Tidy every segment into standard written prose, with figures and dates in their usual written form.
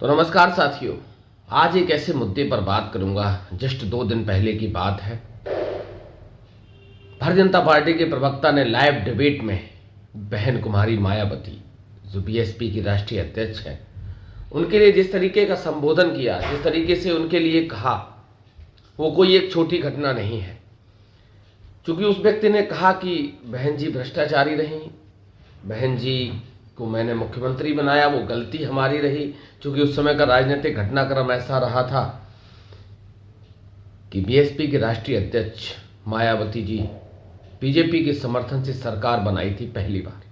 तो नमस्कार साथियों, आज एक ऐसे मुद्दे पर बात करूंगा। जस्ट 2 दिन पहले की बात है। भारतीय जनता पार्टी के प्रवक्ता ने लाइव डिबेट में बहन कुमारी मायावती, जो बीएसपी की राष्ट्रीय अध्यक्ष है, उनके लिए जिस तरीके का संबोधन किया, जिस तरीके से उनके लिए कहा, वो कोई एक छोटी घटना नहीं है। क्योंकि उस व्यक्ति ने कहा कि बहन जी भ्रष्टाचारी रही, बहन जी को मैंने मुख्यमंत्री बनाया, वो गलती हमारी रही। क्योंकि उस समय का राजनीतिक घटनाक्रम ऐसा रहा था कि बीएसपी के राष्ट्रीय अध्यक्ष मायावती जी बीजेपी के समर्थन से सरकार बनाई थी पहली बार।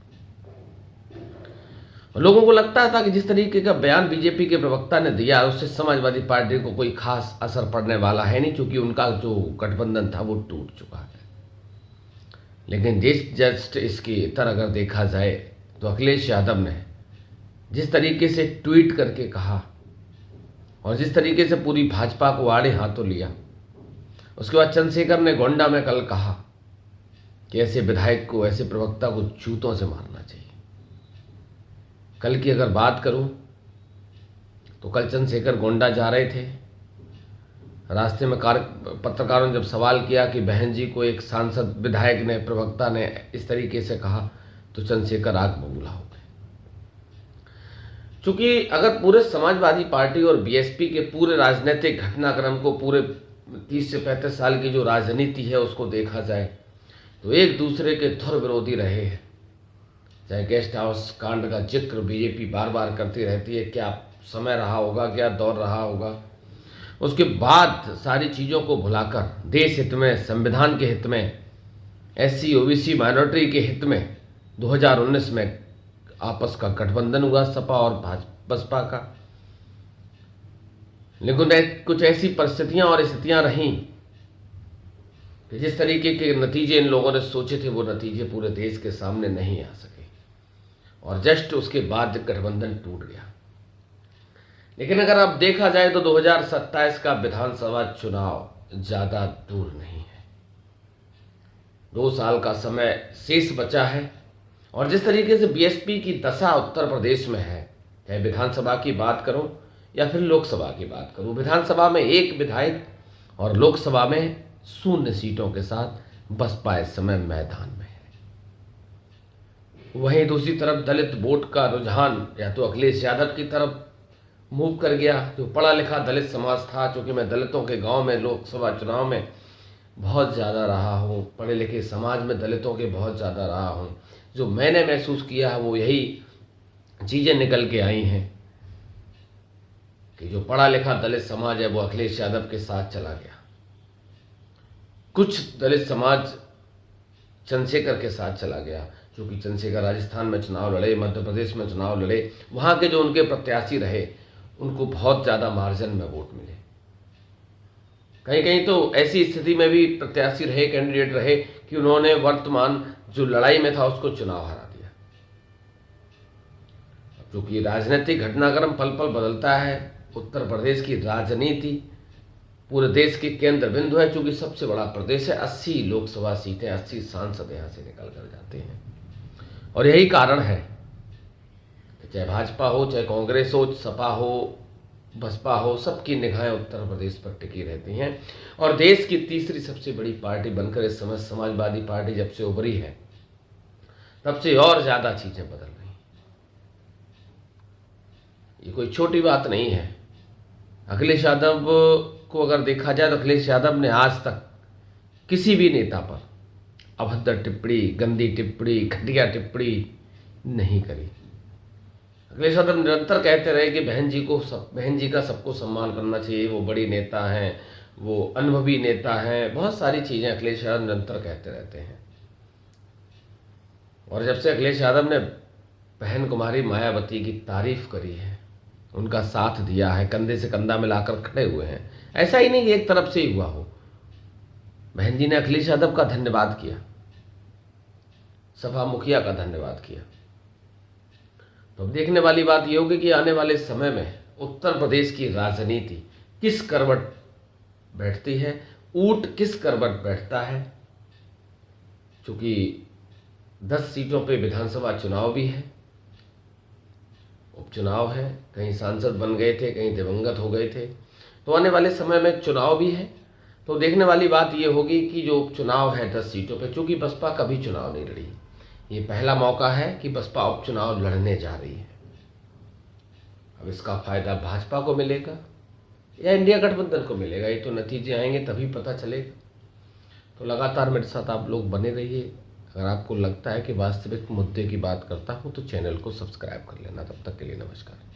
लोगों को लगता था कि जिस तरीके का बयान बीजेपी के प्रवक्ता ने दिया, उससे समाजवादी पार्टी को कोई खास असर पड़ने वाला है नहीं, क्योंकि उनका जो गठबंधन था वो टूट चुका है। लेकिन जस्ट इसकी तरह अगर देखा जाए तो अखिलेश यादव ने जिस तरीके से ट्वीट करके कहा और जिस तरीके से पूरी भाजपा को आड़े हाथों लिया, उसके बाद चंद्रशेखर ने गोंडा में कल कहा कि ऐसे विधायक को, ऐसे प्रवक्ता को जूतों से मारना चाहिए। कल की अगर बात करूं तो कल चंद्रशेखर गोंडा जा रहे थे। रास्ते में पत्रकारों ने जब सवाल किया कि बहन जी को एक सांसद विधायक ने, प्रवक्ता ने इस तरीके से कहा, तो चंद्रशेखर आग बबूला हो गए। चूंकि अगर पूरे समाजवादी पार्टी और बीएसपी के पूरे राजनीतिक घटनाक्रम को, पूरे 30 से 35 साल की जो राजनीति है उसको देखा जाए, तो एक दूसरे के धुर विरोधी रहे हैं। चाहे गेस्ट हाउस कांड का जिक्र बीजेपी बार बार करती रहती है, क्या समय रहा होगा, क्या दौर रहा होगा। उसके बाद सारी चीज़ों को भुलाकर देश हित में, संविधान के हित में, एससी ओबीसी माइनॉरिटी के हित में 2019 में आपस का गठबंधन हुआ सपा और बसपा का। लेकिन कुछ ऐसी परिस्थितियां और स्थितियां रहीं कि जिस तरीके के नतीजे इन लोगों ने सोचे थे, वो नतीजे पूरे देश के सामने नहीं आ सके और जस्ट उसके बाद गठबंधन टूट गया। लेकिन अगर अब देखा जाए तो 2027 का विधानसभा चुनाव ज़्यादा दूर नहीं है। 2 साल का समय शेष बचा है और जिस तरीके से बीएसपी की दशा उत्तर प्रदेश में है, चाहे विधानसभा की बात करूं या फिर लोकसभा की बात करूं, विधानसभा में 1 विधायक और लोकसभा में 0 सीटों के साथ बसपा इस समय मैदान में है। वहीं दूसरी तरफ दलित वोट का रुझान या तो अखिलेश यादव की तरफ मूव कर गया, जो पढ़ा लिखा दलित समाज था। चूँकि मैं दलितों के गांव में लोकसभा चुनाव में बहुत ज़्यादा रहा हूँ, पढ़े लिखे समाज में दलितों के बहुत ज़्यादा रहा हूँ, जो मैंने महसूस किया है वो यही चीज़ें निकल के आई हैं कि जो पढ़ा लिखा दलित समाज है वो अखिलेश यादव के साथ चला गया। कुछ दलित समाज चंद्रशेखर के साथ चला गया, क्योंकि चंद्रशेखर राजस्थान में चुनाव लड़े, मध्य प्रदेश में चुनाव लड़े, वहाँ के जो उनके प्रत्याशी रहे उनको बहुत ज़्यादा मार्जिन में वोट मिले। कहीं कहीं तो ऐसी स्थिति में भी प्रत्याशी रहे, कैंडिडेट रहे कि उन्होंने वर्तमान जो लड़ाई में था उसको चुनाव हरा दिया। क्योंकि राजनीतिक घटनाक्रम पल पल बदलता है। उत्तर प्रदेश की राजनीति पूरे देश के केंद्र बिंदु है। चूंकि सबसे बड़ा प्रदेश है, 80 लोकसभा सीटें, 80 सांसद यहाँ से निकल कर जाते हैं। और यही कारण है कि चाहे भाजपा हो, चाहे कांग्रेस हो, सपा हो, बसपा हो, सबकी निगाहें उत्तर प्रदेश पर टिकी रहती हैं। और देश की तीसरी सबसे बड़ी पार्टी बनकर इस समय समाजवादी पार्टी जब से उभरी है, तब से और ज़्यादा चीज़ें बदल रही हैं। ये कोई छोटी बात नहीं है। अखिलेश यादव को अगर देखा जाए तो अखिलेश यादव ने आज तक किसी भी नेता पर अभद्र टिप्पणी, गंदी टिप्पणी, घटिया टिप्पणी नहीं करी। अखिलेश यादव निरंतर कहते रहे कि बहन जी का सबको सम्मान करना चाहिए, वो बड़ी नेता हैं, वो अनुभवी नेता हैं, बहुत सारी चीज़ें अखिलेश यादव निरंतर कहते रहते हैं। और जब से अखिलेश यादव ने बहन कुमारी मायावती की तारीफ करी है, उनका साथ दिया है, कंधे से कंधा मिलाकर खड़े हुए हैं, ऐसा ही नहीं कि एक तरफ से ही हुआ हो। बहन जी ने अखिलेश यादव का धन्यवाद किया, सपा मुखिया का धन्यवाद किया। तो अब देखने वाली बात यह होगी कि आने वाले समय में उत्तर प्रदेश की राजनीति किस करवट बैठती है, ऊंट किस करवट बैठता है। क्योंकि 10 सीटों पे विधानसभा चुनाव भी है उपचुनाव है, कहीं सांसद बन गए थे, कहीं दिवंगत हो गए थे। तो आने वाले समय में चुनाव भी है, तो देखने वाली बात ये होगी कि जो उपचुनाव है 10 सीटों पे, चूंकि बसपा कभी चुनाव नहीं लड़ी, ये पहला मौका है कि बसपा उपचुनाव लड़ने जा रही है। अब इसका फायदा भाजपा को मिलेगा या इंडिया गठबंधन को मिलेगा, ये तो नतीजे आएंगे तभी पता चलेगा। तो लगातार मेरे साथ आप लोग बने रहिए। अगर आपको लगता है कि वास्तविक मुद्दे की बात करता हूँ तो चैनल को सब्सक्राइब कर लेना। तब तक के लिए नमस्कार।